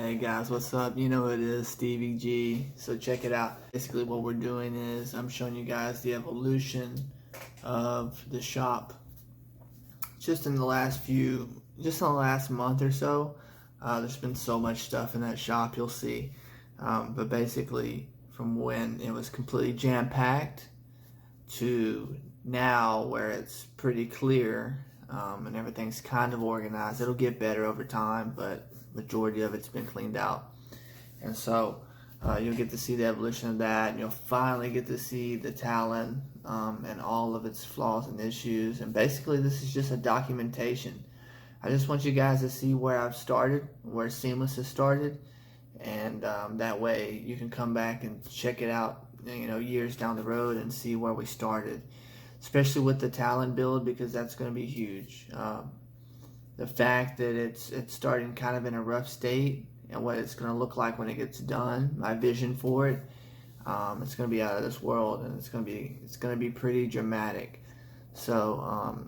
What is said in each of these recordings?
Hey guys, what's up? You know who it is, Stevie G. So check it out. Basically what we're doing is I'm showing you guys the evolution of the shop. Just in the last month or so, there's been so much stuff in that shop, you'll see. But basically from when it was completely jam-packed to now where it's pretty clear and everything's kind of organized. It'll get better over time, but majority of it's been cleaned out. And so you'll get to see the evolution of that, and you'll finally get to see the Talon and all of its flaws and issues. And basically this is just a documentation. I just want you guys to see where I've started, where Seamless has started, and that way you can come back and check it out, you know, years down the road and see where we started, especially with the Talon build, because that's going to be huge. The fact that it's starting kind of in a rough state and what it's going to look like when it gets done, my vision for it, it's going to be out of this world, and it's going to be pretty dramatic. So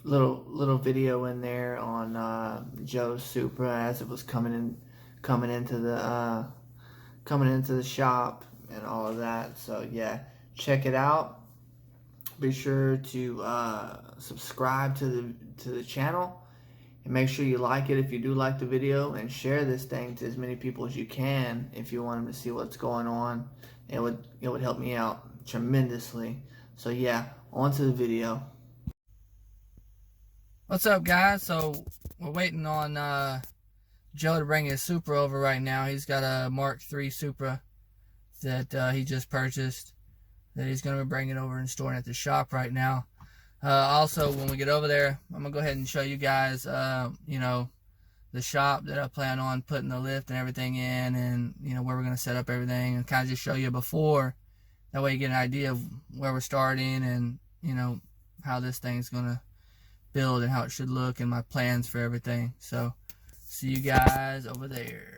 little video in there on Joe's Supra as it was coming into the shop and all of that. So yeah, check it out. Be sure to subscribe to the channel, and make sure you like it if you do like the video, and share this thing to as many people as you can if you want them to see what's going on. It would help me out tremendously. So yeah, on to the video. What's up, guys? So we're waiting on Joe to bring his Supra over right now. He's got a Mark III Supra that he just purchased, that he's going to be bringing over and storing at the shop right now. Also, when we get over there, I'm going to go ahead and show you guys, you know, the shop that I plan on putting the lift and everything in, and, you know, where we're going to set up everything, and kind of just show you before. That way you get an idea of where we're starting, and, you know, how this thing's going to build and how it should look, and my plans for everything. So, see you guys over there.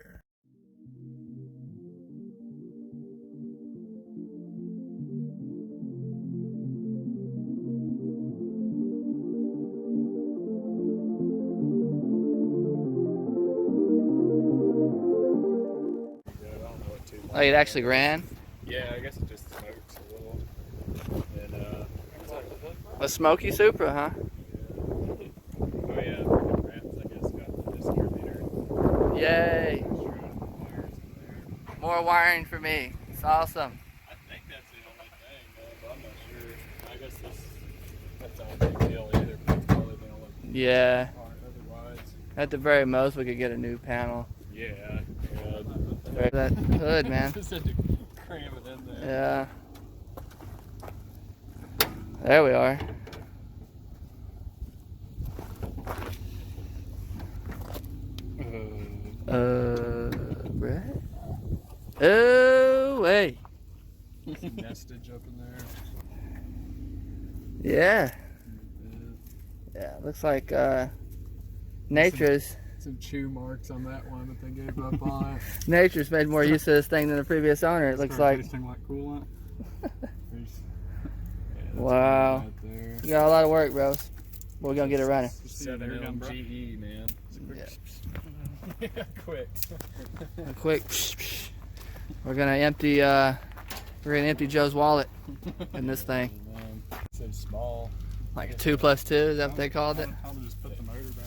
Oh, it actually ran? Yeah, I guess it just smokes a little. And, A smoky Supra, huh? oh yeah, ramps, I guess, got the distributor. Yay! More wiring for me. It's awesome. I think that's the only thing, but I'm not sure. I guess that's not a big deal either, but it's probably the only Yeah. part otherwise. At the very most, we could get a new panel. Yeah. That hood, man. Just had to cram it in there. Yeah. There we are. Right? Oh, hey. Some nestage up in there. Yeah. Yeah, looks like Nature's Some chew marks on that one that they gave up on it. Nature's made more use of this thing than the previous owner, it looks like. Tasting like coolant. Wow. You got a lot of work, bros. We're gonna get it running. 7 GE, man. Yeah. Quick. A quick. We're gonna empty Joe's wallet in this thing. So small. Like 2 plus 2, is that what they called it? I'll just put the motor back in.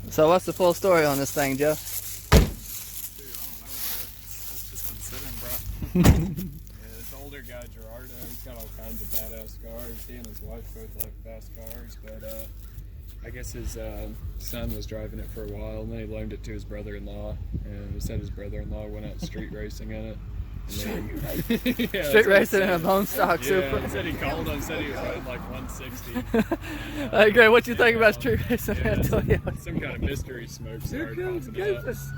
So what's the full story on this thing, Joe? Dude, I don't know, bro. It's just been sitting, bro. Yeah, this older guy, Gerardo, he's got all kinds of badass cars. He and his wife both like fast cars, but I guess his son was driving it for a while, and then he loaned it to his brother-in-law, and he said his brother-in-law went out street racing in it. Yeah, Street racing in a bone stock Supra. He said he called him, said he was running like 160. Okay, what you think about street racing? Yeah, I tell you. some kind of mystery smoke started popping up. Goofus.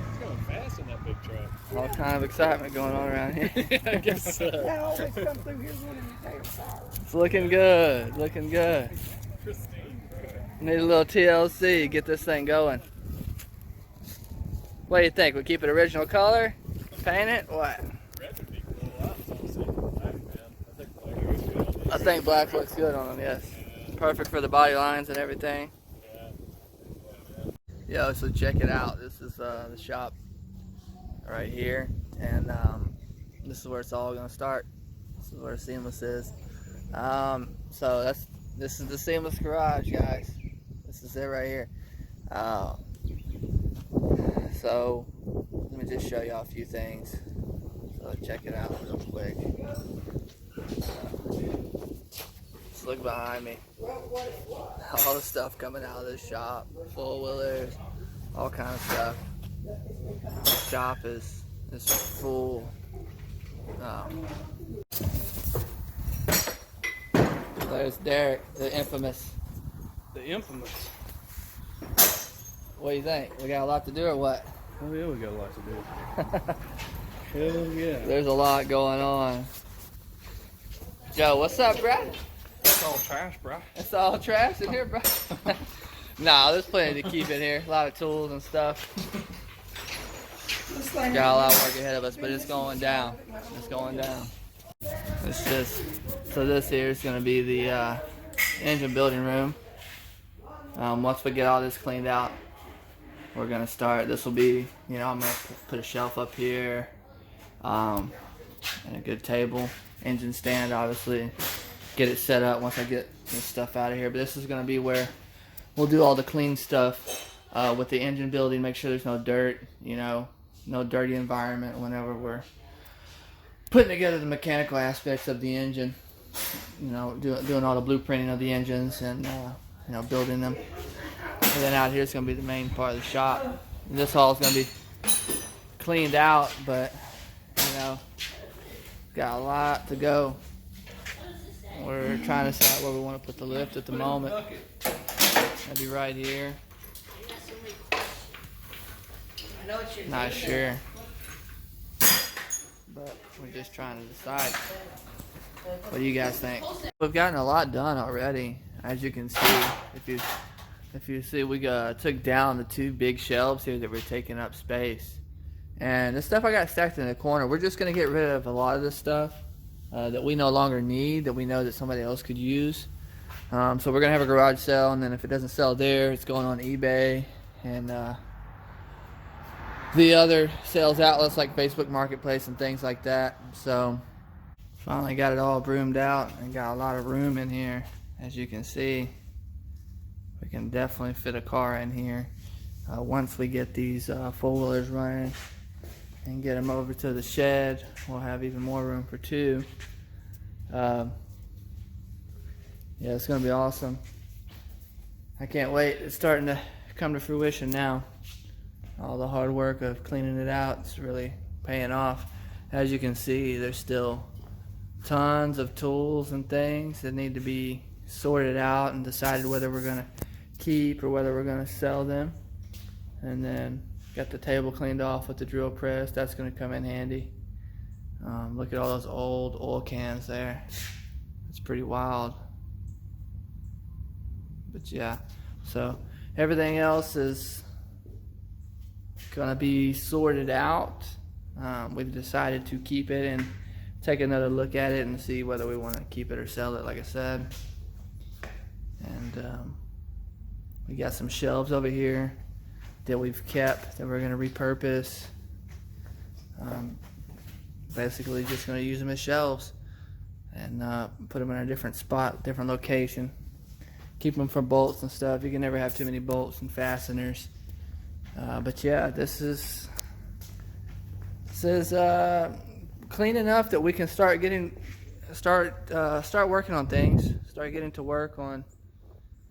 It's going fast in that big truck. All kind of excitement going on around here. I guess so. It's looking good, looking good. Pristine, bro. Need a little TLC, get this thing going. What do you think? We keep it original color? Paint it? What? Red would be cool. I was thinking black, man. I think black looks good. I think black looks good on them, yes. Perfect for the body lines and everything. Yeah. Yo, so check it out. This is the shop right here. And this is where it's all going to start. This is where Seamless is. So this is the Seamless garage, guys. This is it right here. So let me just show y'all a few things. So check it out real quick. Just look behind me. All the stuff coming out of this shop. Four-wheelers, all kind of stuff. This shop is full. There's Derek, the infamous. The infamous. What do you think? We got a lot to do or what? Oh yeah, we got a lot to do. Hell yeah. There's a lot going on. Joe, what's up, bruh? It's all trash, bro. It's all trash in here, bro. Nah, there's plenty to keep in here. A lot of tools and stuff. Got a lot of work ahead of us, but it's going down. It's going down. It's just, so this here is going to be the engine building room. Once we get all this cleaned out, we're going to start. This will be, you know, I'm going to put a shelf up here, and a good table, engine stand, obviously. Get it set up once I get this stuff out of here. But this is going to be where we'll do all the clean stuff with the engine building. Make sure there's no dirt, you know, no dirty environment whenever we're putting together the mechanical aspects of the engine. You know, doing all the blueprinting of the engines and you know, building them. And then out here is going to be the main part of the shop. And this hall is going to be cleaned out, but you know, got a lot to go. We're trying to decide where we want to put the lift at the moment. That'd be right here. Not sure, but we're just trying to decide. What do you guys think? We've gotten a lot done already, as you can see. If you see, we took down the two big shelves here that were taking up space, and the stuff I got stacked in the corner. We're just gonna get rid of a lot of this stuff that we no longer need, that we know that somebody else could use. So we're gonna have a garage sale, and then if it doesn't sell there, it's going on eBay and the other sales outlets like Facebook Marketplace and things like that. So finally got it all broomed out and got a lot of room in here. As you can see, we can definitely fit a car in here once we get these four-wheelers running and get them over to the shed. We'll have even more room for two. Yeah, it's gonna be awesome. I can't wait. It's starting to come to fruition now. All the hard work of cleaning it out is really paying off. As you can see, there's still tons of tools and things that need to be sorted out and decided whether we're gonna keep or whether we're gonna sell them. And then got the table cleaned off with the drill press. That's gonna come in handy. Look at all those old oil cans there. It's pretty wild. But yeah, so everything else is gonna be sorted out. We've decided to keep it and take another look at it and see whether we want to keep it or sell it, like I said. And we got some shelves over here that we've kept that we're gonna repurpose. Basically just gonna use them as shelves and put them in a different spot, different location. Keep them for bolts and stuff. You can never have too many bolts and fasteners. But yeah, this is clean enough that we can start working on things. Start getting to work on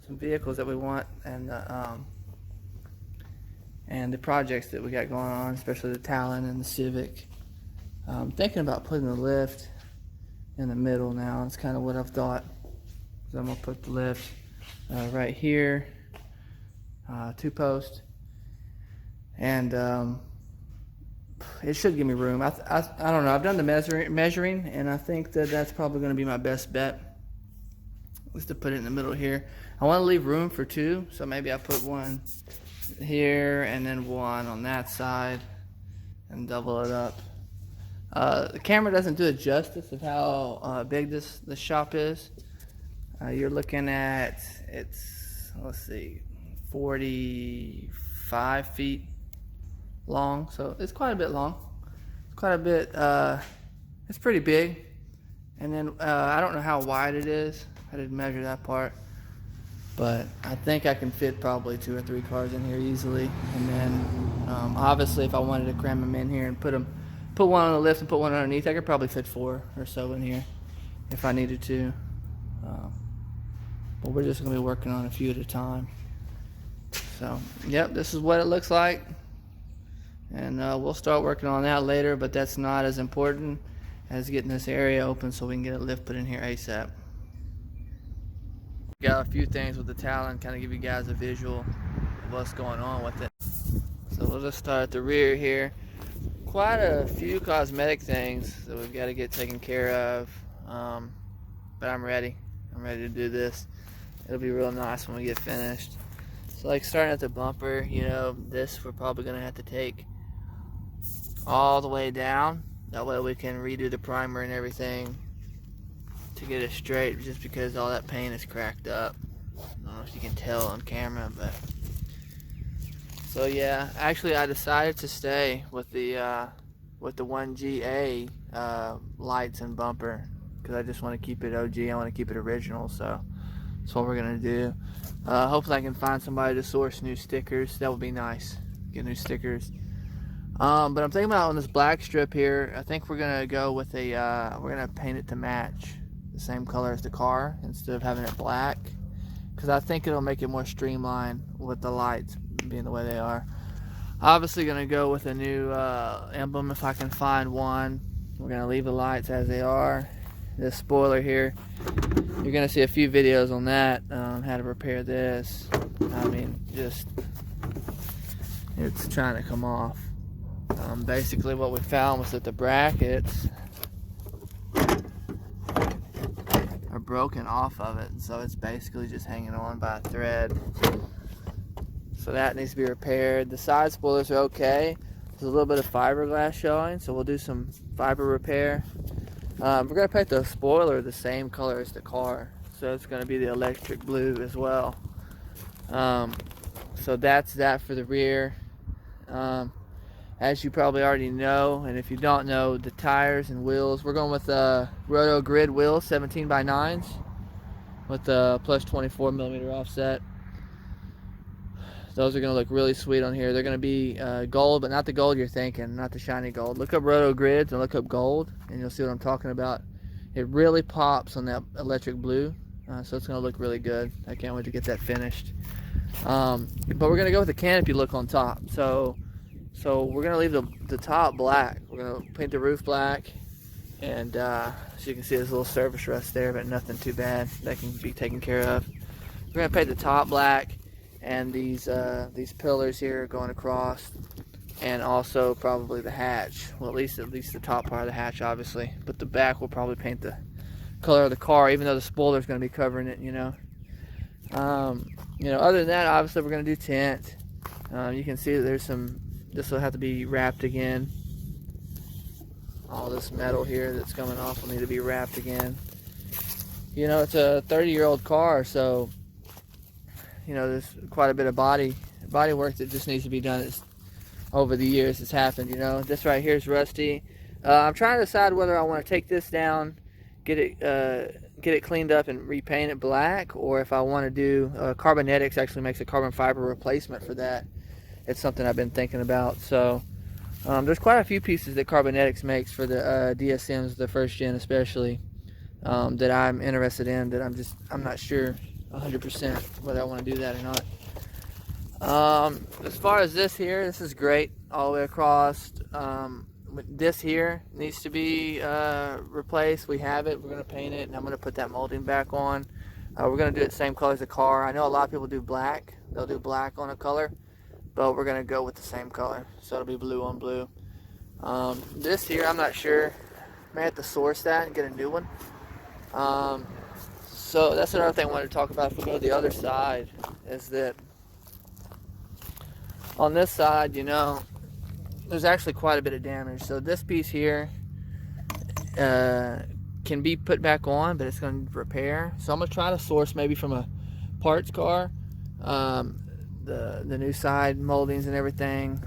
some vehicles that we want and the projects that we got going on, especially the Talon and the Civic. I'm thinking about putting the lift in the middle now. It's kind of what I've thought. So I'm gonna put the lift right here, 2-post, and it should give me room. I don't know. I've done the measuring, and I think that that's probably going to be my best bet, is to put it in the middle here. I want to leave room for two, so maybe I put one here and then one on that side and double it up. The camera doesn't do it justice of how big this shop is. You're looking at, let's see, 45 feet long, so it's quite a bit long. It's quite a bit, it's pretty big. And then I don't know how wide it is. I didn't measure that part, but I think I can fit probably 2 or 3 cars in here easily. And then obviously if I wanted to cram them in here and put one on the lift and put one underneath, I could probably fit 4 or so in here if I needed to. But we're just going to be working on a few at a time. So, yep, this is what it looks like. And we'll start working on that later, but that's not as important as getting this area open so we can get a lift put in here ASAP. Got a few things with the Talon, kind of give you guys a visual of what's going on with it. So we'll just start at the rear here. Quite a few cosmetic things that we've got to get taken care of, but I'm ready. I'm ready to do this. It'll be real nice when we get finished. So like starting at the bumper, you know, this we're probably going to have to take all the way down. That way we can redo the primer and everything to get it straight, just because all that paint is cracked up. I don't know if you can tell on camera, but so yeah, actually I decided to stay with the 1GA lights and bumper because I just want to keep it OG. I want to keep it original, so that's what we're gonna do. Hopefully I can find somebody to source new stickers. That would be nice. Get new stickers. But I'm thinking about on this black strip here, I think we're gonna go with a we're gonna paint it to match the same color as the car instead of having it black, because I think it'll make it more streamlined with the lights being the way they are. Obviously gonna go with a new emblem if I can find one. We're gonna leave the lights as they are. This spoiler here, you're gonna see a few videos on that, how to repair this. I mean, just it's trying to come off. Basically what we found was that the brackets are broken off of it, so it's basically just hanging on by a thread. So that needs to be repaired. The side spoilers are okay. There's a little bit of fiberglass showing, so we'll do some fiber repair. We're going to paint the spoiler the same color as the car, so it's going to be the electric blue as well. So that's that for the rear. As you probably already know, and if you don't know, the tires and wheels, we're going with Roto Grid wheels, 17x9s with a plus 24mm offset. Those are going to look really sweet on here. They're going to be gold, but not the gold you're thinking, not the shiny gold. Look up Roto Grids and look up gold, and you'll see what I'm talking about. It really pops on that electric blue, so it's going to look really good. I can't wait to get that finished. But we're going to go with the canopy look on top. So we're going to leave the top black. We're going to paint the roof black, and so you can see there's a little surface rust there, but nothing too bad. That can be taken care of. We're going to paint the top black, and these pillars here going across, and also probably the hatch. Well, at least the top part of the hatch, obviously. But the back we'll probably paint the color of the car, even though the spoiler is going to be covering it. You know, other than that, obviously we're going to do tint. You can see that there's some. This will have to be wrapped again. All this metal here that's coming off will need to be wrapped again. You know, it's a 30-year-old car, so you know there's quite a bit of body work that just needs to be done over the years. It's happened. You know, this right here is rusty. I'm trying to decide whether I want to take this down, get it cleaned up and repaint it black, or if I want to do Carbonetics actually makes a carbon fiber replacement for that. It's something I've been thinking about. So there's quite a few pieces that Carbonetics makes for the DSMs, the first gen especially, that I'm interested in, that I'm not sure 100% whether I want to do that or not. As far as this here, this is great all the way across. This here needs to be replaced. We have it. We're going to paint it, and I'm going to put that molding back on. We're going to do it the same color as the car. I know a lot of people do black. They'll do black on a color, but we're going to go with the same color. So it'll be blue on blue. This here, I'm not sure. May have to source that and get a new one. So that's another thing I wanted to talk about. If we go to the other side, is that on this side, you know, there's actually quite a bit of damage. So this piece here can be put back on, but it's going to repair. So I'm going to try to source maybe from a parts car, the new side moldings and everything.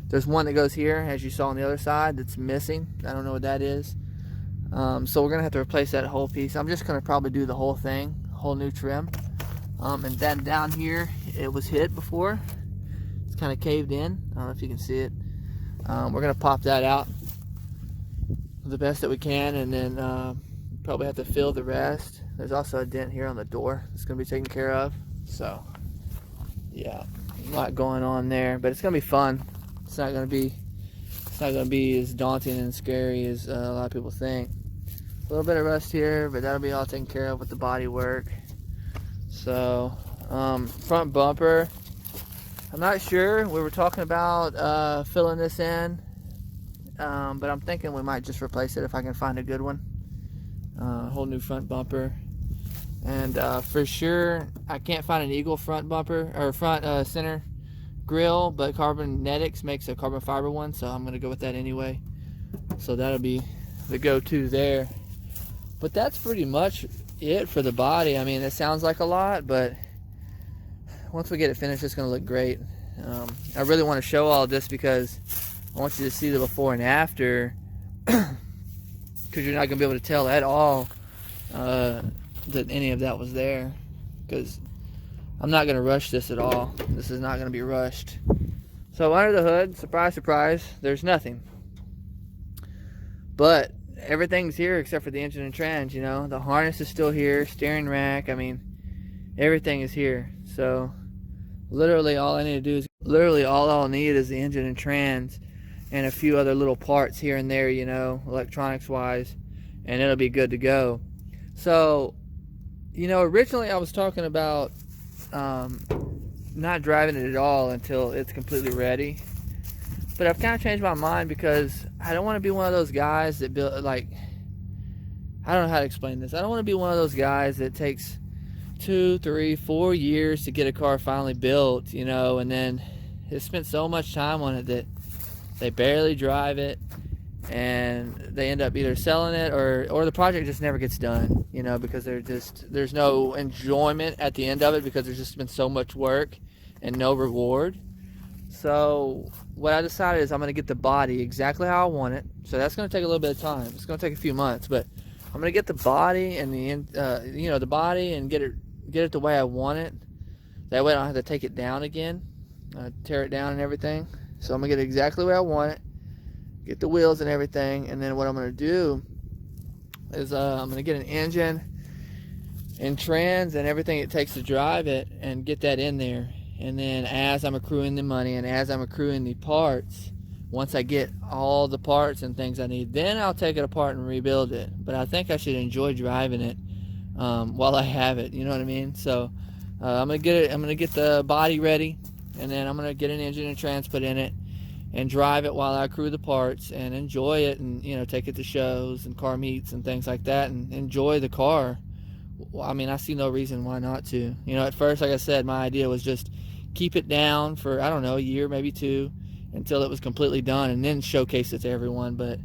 There's one that goes here, as you saw on the other side, that's missing. I don't know what that is. So we're going to have to replace that whole piece. I'm just going to probably do the whole thing, whole new trim. And then down here, it was hit before. It's kind of caved in. I don't know if you can see it. We're going to pop that out the best that we can, and then probably have to fill the rest. There's also a dent here on the door that's going to be taken care of. So, yeah, a lot going on there, but it's going to be fun. It's not going to be as daunting and scary as a lot of people think. A little bit of rust here, but that'll be all taken care of with the body work. So, front bumper, I'm not sure. We were talking about filling this in, but I'm thinking we might just replace it if I can find a good one. Whole new front bumper. And for sure, I can't find an Eagle front bumper, or front center grill, but Carbonetics makes a carbon fiber one, so I'm going to go with that anyway. So that'll be the go-to there. But that's pretty much it for the body. I mean, it sounds like a lot, but once we get it finished, it's going to look great. I really want to show all this because I want you to see the before and after, because you're not going to be able to tell at all that any of that was there, because I'm not going to rush this at all. This is not going to be rushed. So under the hood, surprise, surprise, there's nothing. But everything's here except for the engine and trans, you know. The harness is still here, steering rack, I mean, everything is here. So literally all I need to do is, all I'll need is the engine and trans and a few other little parts here and there, you know, electronics wise, and it'll be good to go. So, you know, originally I was talking about not driving it at all until it's completely ready. But I've kind of changed my mind because I don't want to be one of those guys that build, like, I don't know how to explain this. I don't want to be one of those guys that takes 2, 3, 4 years to get a car finally built, you know, and then has spent so much time on it that they barely drive it, and they end up either selling it or the project just never gets done, you know, because there's no enjoyment at the end of it because there's just been so much work and no reward. So what I decided is I'm going to get the body exactly how I want it. So that's going to take a little bit of time. It's going to take a few months, but I'm going to get the body and the body and get it the way I want it. That way I don't have to take it down again, tear it down and everything. So I'm going to get it exactly the way I want it. Get the wheels and everything, and then what I'm going to do is I'm going to get an engine and trans and everything it takes to drive it and get that in there. And then as I'm accruing the money and as I'm accruing the parts, once I get all the parts and things I need, then I'll take it apart and rebuild it. But I think I should enjoy driving it while I have it, you know what I mean? So I'm going to get the body ready, and then I'm going to get an engine and trans put in it and drive it while I accrue the parts and enjoy it, and, you know, take it to shows and car meets and things like that and enjoy the car. I mean, I see no reason why not to. You know, at first, like I said, my idea was just keep it down for, I don't know, a year, maybe 2, until it was completely done, and then showcase it to everyone. But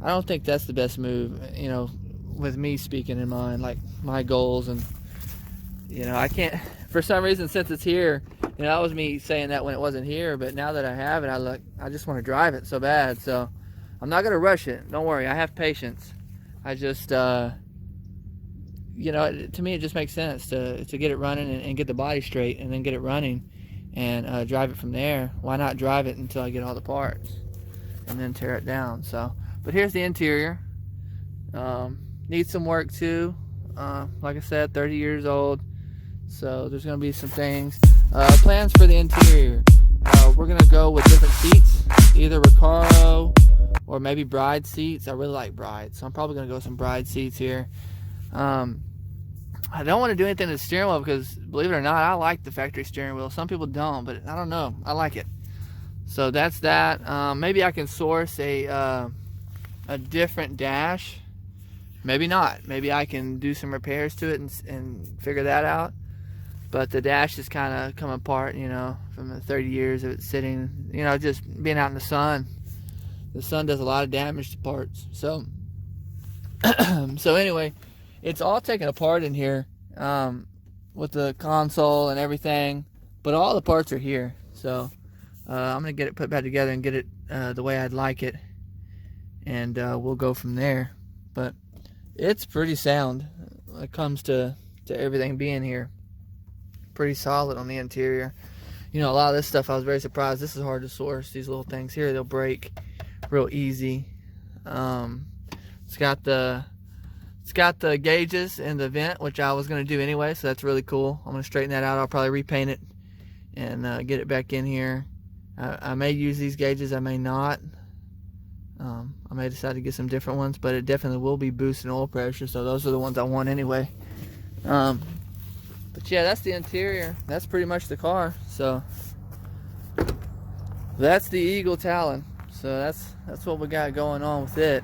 I don't think that's the best move, you know, with me speaking in mind, like my goals. And, you know, I can't, for some reason, since it's here, you know, that was me saying that when it wasn't here, but now that I have it, I just want to drive it so bad. So I'm not going to rush it. Don't worry, I have patience. I just, you know, to me it just makes sense to get it running and get the body straight, and then get it running and drive it from there. Why not drive it until I get all the parts and then tear it down? So, but here's the interior. Needs some work too. Like I said, 30 years old. So there's going to be some things. Plans for the interior. We're going to go with different seats, either Recaro or maybe Bride seats. I really like Bride, so I'm probably going to go with some Bride seats here. I don't want to do anything to the steering wheel because, believe it or not, I like the factory steering wheel. Some people don't, but I don't know. I like it. So that's that. Maybe I can source a different dash. Maybe not. Maybe I can do some repairs to it and figure that out. But the dash is kind of come apart, you know, from the 30 years of it sitting, you know, just being out in the sun. The sun does a lot of damage to parts. So, so anyway, it's all taken apart in here with the console and everything. But all the parts are here. So, I'm going to get it put back together and get it the way I'd like it. And we'll go from there. But it's pretty sound when it comes to everything being here. Pretty solid on the interior. You know, a lot of this stuff I was very surprised. This is hard to source. These little things here, they'll break real easy. It's got the gauges in the vent, which I was going to do anyway, so that's really cool. I'm going to straighten that out. I'll probably repaint it and get it back in here. I may use these gauges, I may not. I may decide to get some different ones, but it definitely will be boosting oil pressure, so those are the ones I want anyway. But yeah, that's the interior. That's pretty much the car. So that's the Eagle Talon. So that's what we got going on with it.